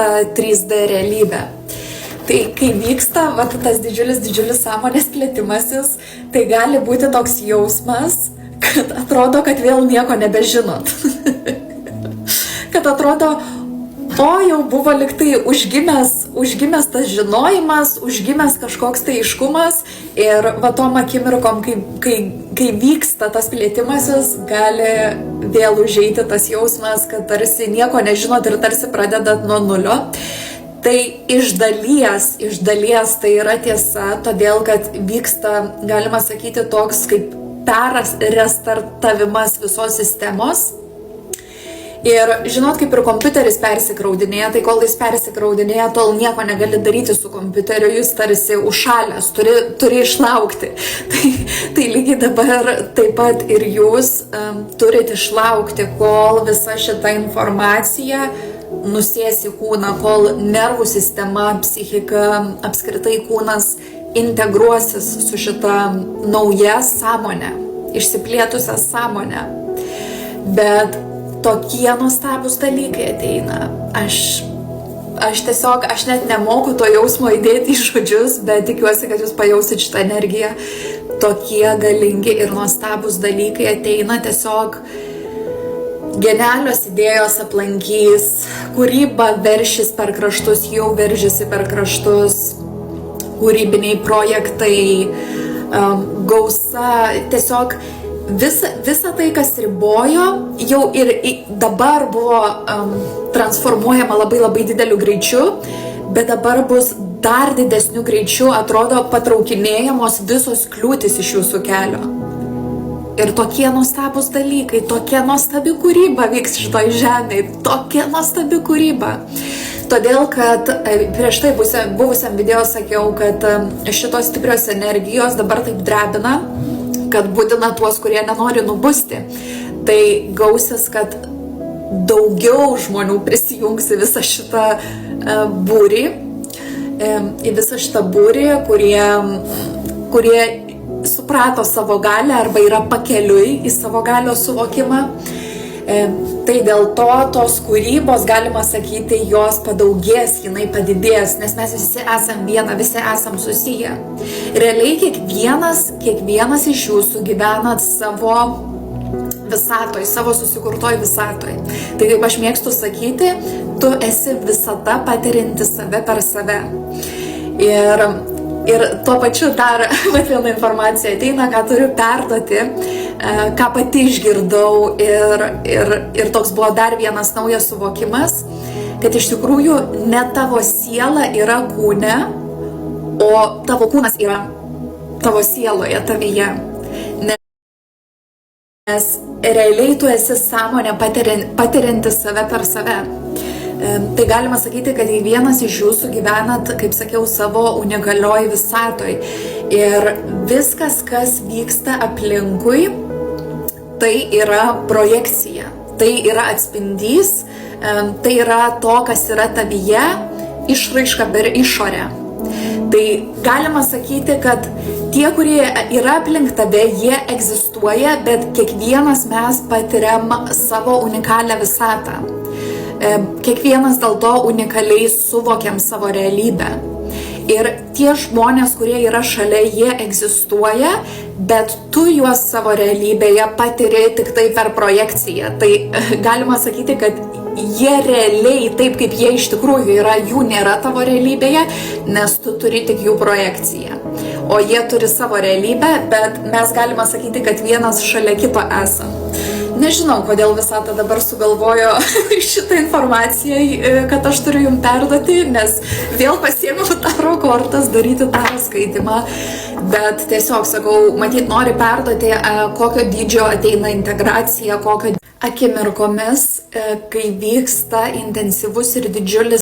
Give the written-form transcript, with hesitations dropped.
šitą 3D realybę. Tai kai vyksta tas didžiulis sąmonės plėtimasis, tai gali būti toks jausmas, kad atrodo, kad vėl nieko nebežinot. Kad atrodo, jau buvo liktai užgimęs tas žinojimas, užgimęs kažkoks tai aiškumas ir tom akimirkom, kai vyksta tas plėtimasis, gali vėl užeiti tas jausmas, kad tarsi nieko nežinot ir tarsi pradedat nuo nulio. Tai iš dalies tai yra tiesa, todėl kad vyksta, galima sakyti, toks kaip restartavimas visos sistemos. Ir žinot, kaip ir kompiuteris persikraudinėja, tai kol jis persikraudinėja, tol nieko negali daryti su kompiuteriu, jis tarsi užšalęs, turi išlaukti. Tai lygiai dabar taip pat ir jūs turite išlaukti, kol visa šita informacija nusės į kūną, kol nervų sistema, psichika, apskritai kūnas integruosis su šita nauja sąmonė, išsiplėtusią sąmonę. Bet tokie nuostabus dalykai ateina. Aš net nemoku to jausmo įdėti į žodžius, bet tikiuosi, kad jūs pajausit šitą energiją. Tokie galingi ir nuostabus dalykai ateina, tiesiog genialios idėjos aplankys, kūryba veršis per kraštus, jau veržiasi per kraštus, kūrybiniai projektai, gausa, tiesiog Visa tai, kas ribojo, jau ir dabar buvo transformuojama labai dideliu greičiu, bet dabar bus dar didesniu greičiu, atrodo, patraukinėjamos visos kliūtis iš jūsų kelio. Ir tokie nuostabus dalykai, tokia nuostabi kūryba vyks šitoj žemėje, tokia nuostabi kūryba. Todėl, kad prieš tai buvusiam video sakiau, kad šitos stiprios energijos dabar taip drebina, kad būdina tuos, kurie nenori nubusti. Tai gausis, kad daugiau žmonių prisijungs į visą šitą būrį, kurie suprato savo galią arba yra pakeliui į savo galios suvokimą. Tai dėl to tos kūrybos, galima sakyti, jos padaugės, jinai padidės, nes mes visi esam viena, visi esam susiję. Realiai kiekvienas iš jūsų gyvenat savo visatoj, savo susikurtoj visatoj. Tai kaip aš mėgstu sakyti, tu esi visata patirianti save per save. Ir tuo pačiu dar viena informacija ateina, ką turiu perduoti, ką pati išgirdau ir toks buvo dar vienas naujas suvokimas, kad iš tikrųjų ne tavo siela yra kūne, o tavo kūnas yra tavo sieloje, tavyje. Nes realiai tu esi sąmonė patirianti save per save. Tai galima sakyti, kad kiekvienas iš jūsų gyvenat, kaip sakiau, savo unikalioj visatoj. Ir viskas, kas vyksta aplinkui, tai yra projekcija, tai yra atspindys, tai yra to, kas yra tavyje, išraiška per išorę. Tai galima sakyti, kad tie, kurie yra aplink tave, jie egzistuoja, bet kiekvienas mes patiriam savo unikalią visatą. Kiekvienas dėl to unikaliai suvokiam savo realybę. Ir tie žmonės, kurie yra šalia, jie egzistuoja, bet tu juos savo realybėje patiri tik tai per projekciją. Tai galima sakyti, kad jie realiai, taip kaip jie iš tikrųjų yra, jų nėra tavo realybėje, nes tu turi tik jų projekciją. O jie turi savo realybę, bet mes galima sakyti, kad vienas šalia kito esam. Nežinau, kodėl visata dabar sugalvojo šitą informaciją, kad aš turiu jums perduoti, nes vėl pasiėmiau taro kortas daryti taro skaitimą, bet tiesiog sakau, matyt, nori perduoti, kokio dydžio ateina integracija, kokio akimirkomis, kai vyksta intensyvus ir didžiulis